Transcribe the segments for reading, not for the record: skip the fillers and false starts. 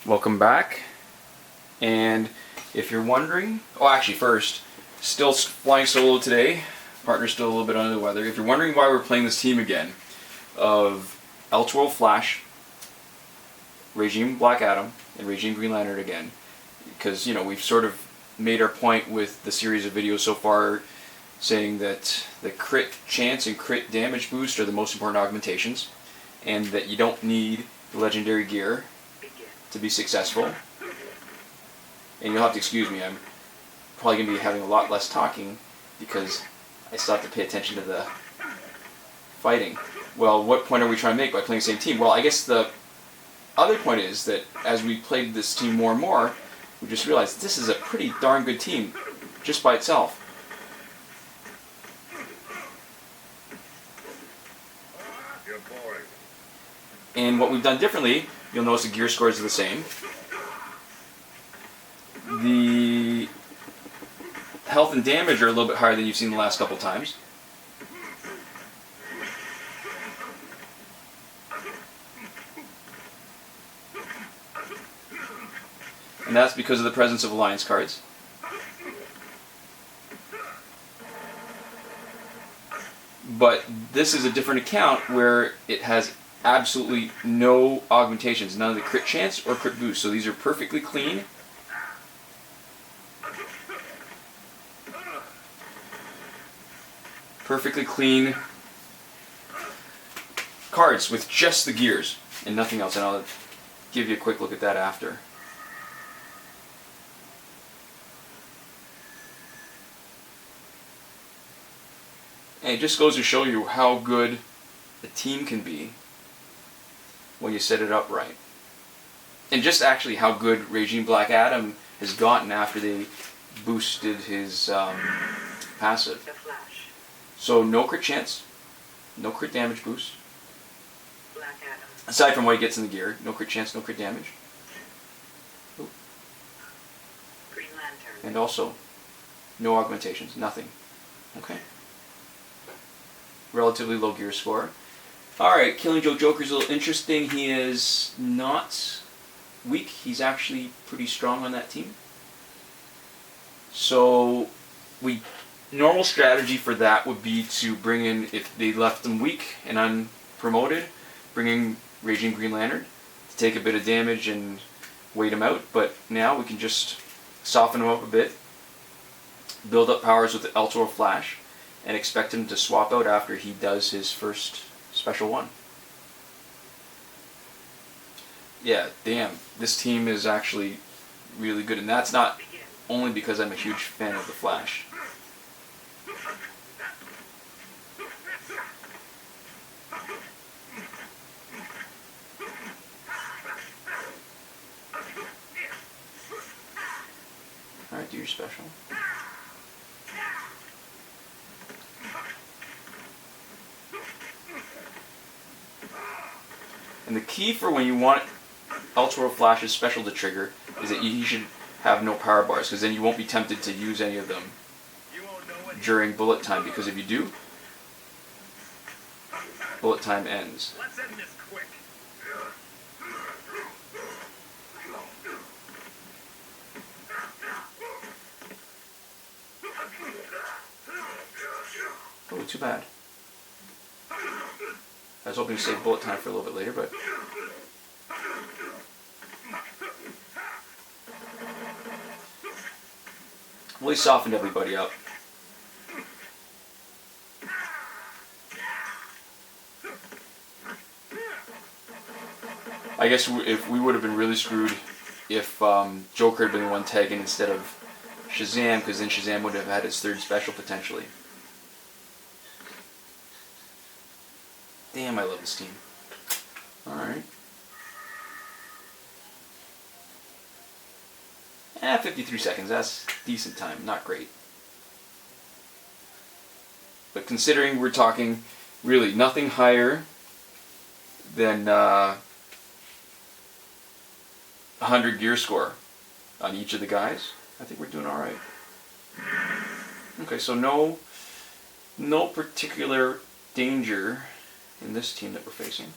Welcome back. And if you're wondering, oh, actually, first, still flying solo today. Partner's still a little bit under the weather. If you're wondering why we're playing this team again of Elseworld Flash, Regime Black Adam, and Regime Green Lantern again, because we've sort of made our point with the series of videos so far, saying that the crit chance and crit damage boost are the most important augmentations, and that you don't need the legendary gear to be successful. And you'll have to excuse me, I'm probably going to be having a lot less talking because I still have to pay attention to the fighting. Well, what point are we trying to make by playing the same team? Well, I guess the other point is that as we played this team more and more, we just realized this is a pretty darn good team just by itself. And what we've done differently, you'll notice the gear scores are the same. The health and damage are a little bit higher than you've seen the last couple times. And that's because of the presence of alliance cards. But this is a different account where it has absolutely no augmentations, none of the crit chance or crit boost. So these are perfectly clean. Perfectly clean cards with just the gears and nothing else. And I'll give you a quick look at that after. And it just goes to show you how good a team can be when you set it up right. And just actually how good Regime Black Adam has gotten after they boosted his passive. So no crit chance, no crit damage boost. Aside from what he gets in the gear, no crit chance, no crit damage. Ooh. And also, no augmentations, nothing. Okay. Relatively low gear score. Alright, Killing Joke Joker's a little interesting. He is not weak. He's actually pretty strong on that team. So, normal strategy for that would be to bring in, if they left him weak and unpromoted, bring in Raging Green Lantern to take a bit of damage and wait him out. But now we can just soften him up a bit, build up powers with the Elseworld Flash, and expect him to swap out after he does his first special one. Yeah, damn, this team is actually really good, and that's not only because I'm a huge fan of the Flash. Alright, do your special. And the key for when you want Elseworld Flash's special to trigger is that you should have no power bars, because then you won't be tempted to use any of them during bullet time, because if you do, bullet time ends. Let's end this quick. Oh, too bad. I was hoping to save bullet time for a little bit later, but really softened everybody up. I guess if we would have been really screwed if Joker had been the one tagging instead of Shazam, because then Shazam would have had his third special potentially. Damn, I love this team. Alright. 53 seconds, that's decent time, not great. But considering we're talking really nothing higher than 100 gear score on each of the guys, I think we're doing alright. Okay, so no particular danger in this team that we're facing.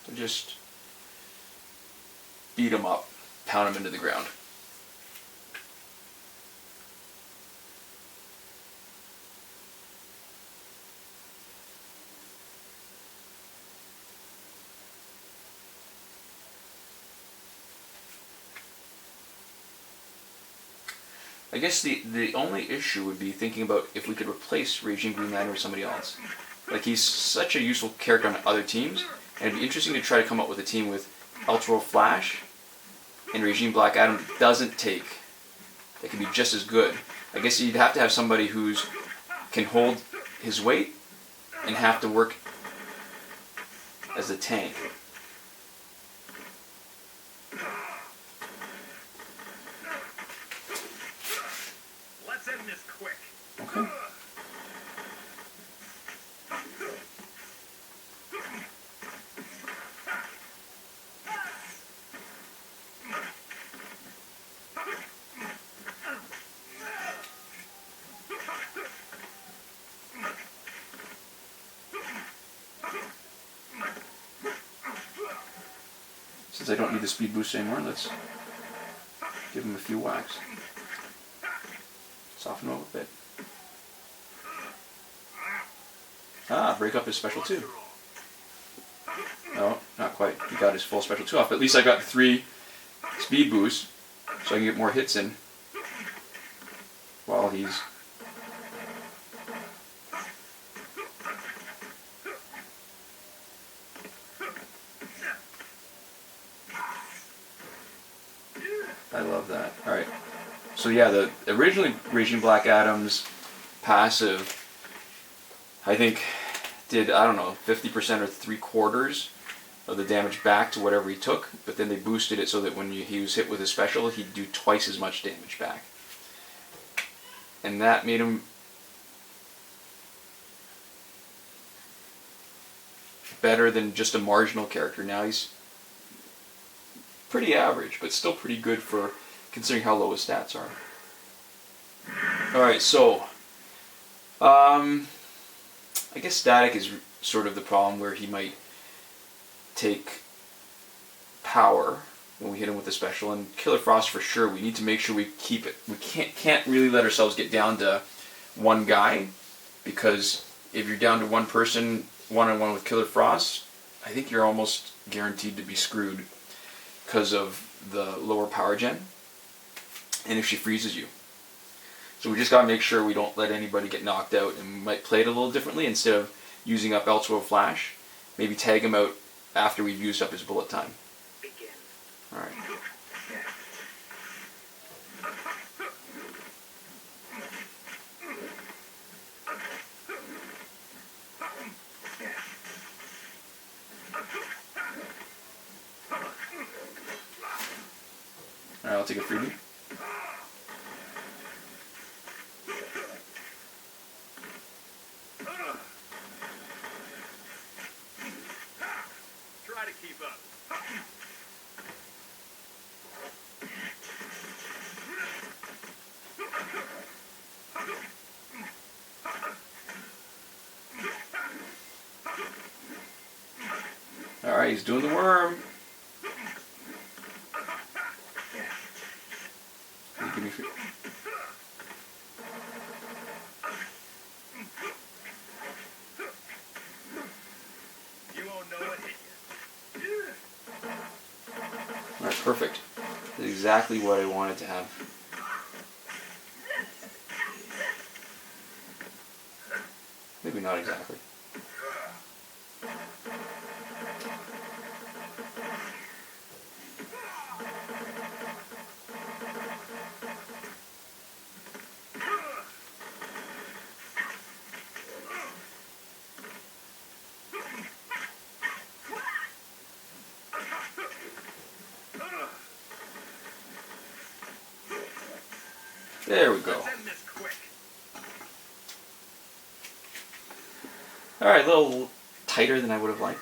So just beat him up, pound him into the ground. I guess the only issue would be thinking about if we could replace Raging Green Lantern with somebody else. Like, he's such a useful character on other teams, and it'd be interesting to try to come up with a team with Elseworld Flash and Raging Black Adam doesn't take. That could be just as good. I guess you'd have to have somebody who's can hold his weight and have to work as a tank. Let's end this quick. Okay. Since I don't need the speed boost anymore, let's give him a few whacks. Soften him up a bit. Break up his special 2. No, not quite. He got his full special 2 off, but at least I got 3 speed boosts, so I can get more hits in while he's... I love that. Alright. So yeah, the originally Raging Black Adam's passive, I think, did, I don't know, 50% or 3/4 of the damage back to whatever he took, but then they boosted it so that when he was hit with a special, he'd do twice as much damage back. And that made him better than just a marginal character. Now he's pretty average, but still pretty good for considering how low his stats are. Alright, so I guess static is sort of the problem where he might take power when we hit him with the special, and Killer Frost for sure, we need to make sure we keep it. We can't really let ourselves get down to one guy, because if you're down to one person one-on-one with Killer Frost, I think you're almost guaranteed to be screwed because of the lower power gen, and if she freezes you. So we just got to make sure we don't let anybody get knocked out, and we might play it a little differently. Instead of using up Elseworld Flash, maybe tag him out after we've used up his bullet time. Begin. Alright. Alright, I'll take a freebie. Try to keep up. Alright, he's doing the worm. Give me free. You won't know what hit you. Alright, perfect. That's exactly what I wanted to have. Maybe not exactly. There we go. Let's end this quick. Alright, a little tighter than I would have liked.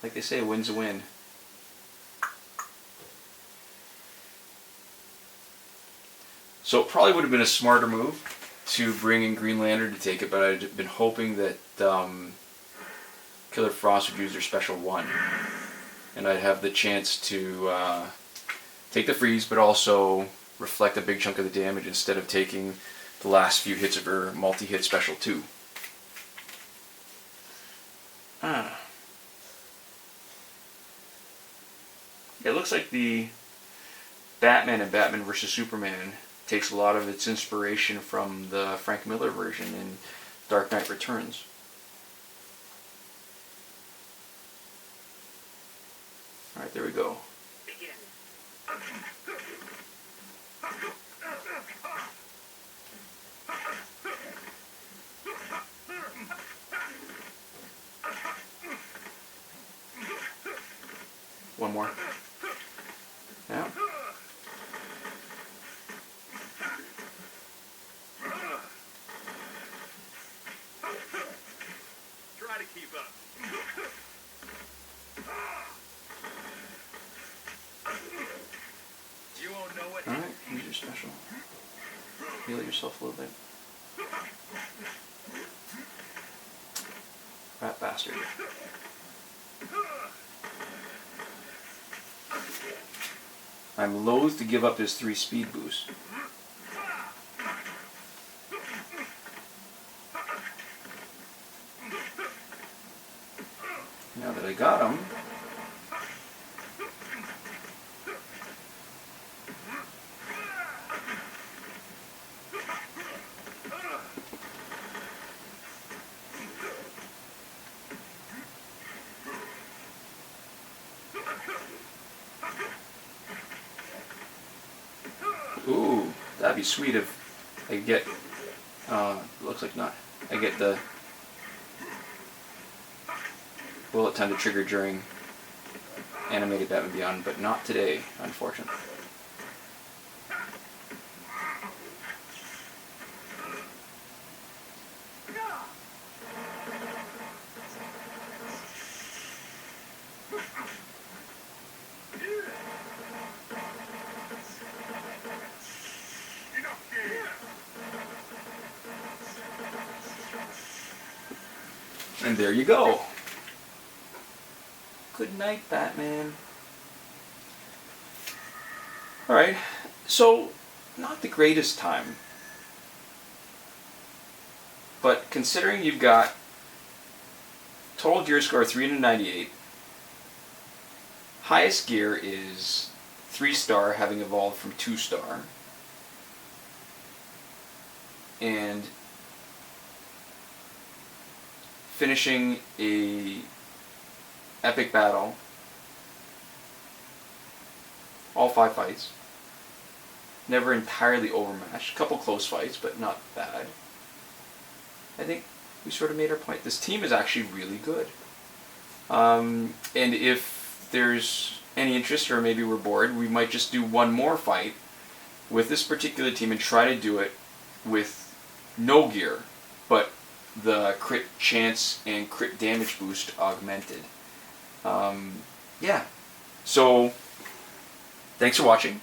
Like they say, a win's a win. So it probably would have been a smarter move to bring in Green Lantern to take it, but I'd been hoping that Killer Frost would use their special 1. and I'd have the chance to take the freeze, but also reflect a big chunk of the damage instead of taking the last few hits of her multi-hit special too. It looks like the Batman and Batman vs. Superman takes a lot of its inspiration from the Frank Miller version in Dark Knight Returns. Alright, there we go. One more. Yeah. Try to keep up. You won't know what. Alright, use your special. Heal yourself a little bit. Rat bastard. I'm loath to give up his 3 speed boost. Now that I got him, ooh, that'd be sweet if I get, looks like not, I get the bullet time to trigger during animated Batman Beyond, but not today, unfortunately. And there you go. Good night, Batman. Alright, so not the greatest time. But considering you've got total gear score 398, highest gear is 3-star, having evolved from 2-star, and finishing a epic battle, all 5 fights, never entirely overmatched, a couple close fights, but not bad. I think we sort of made our point. This team is actually really good. And if there's any interest, or maybe we're bored, we might just do one more fight with this particular team and try to do it with no gear, but the crit chance and crit damage boost augmented. Yeah. So, thanks for watching.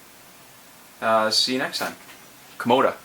See you next time. Komoda.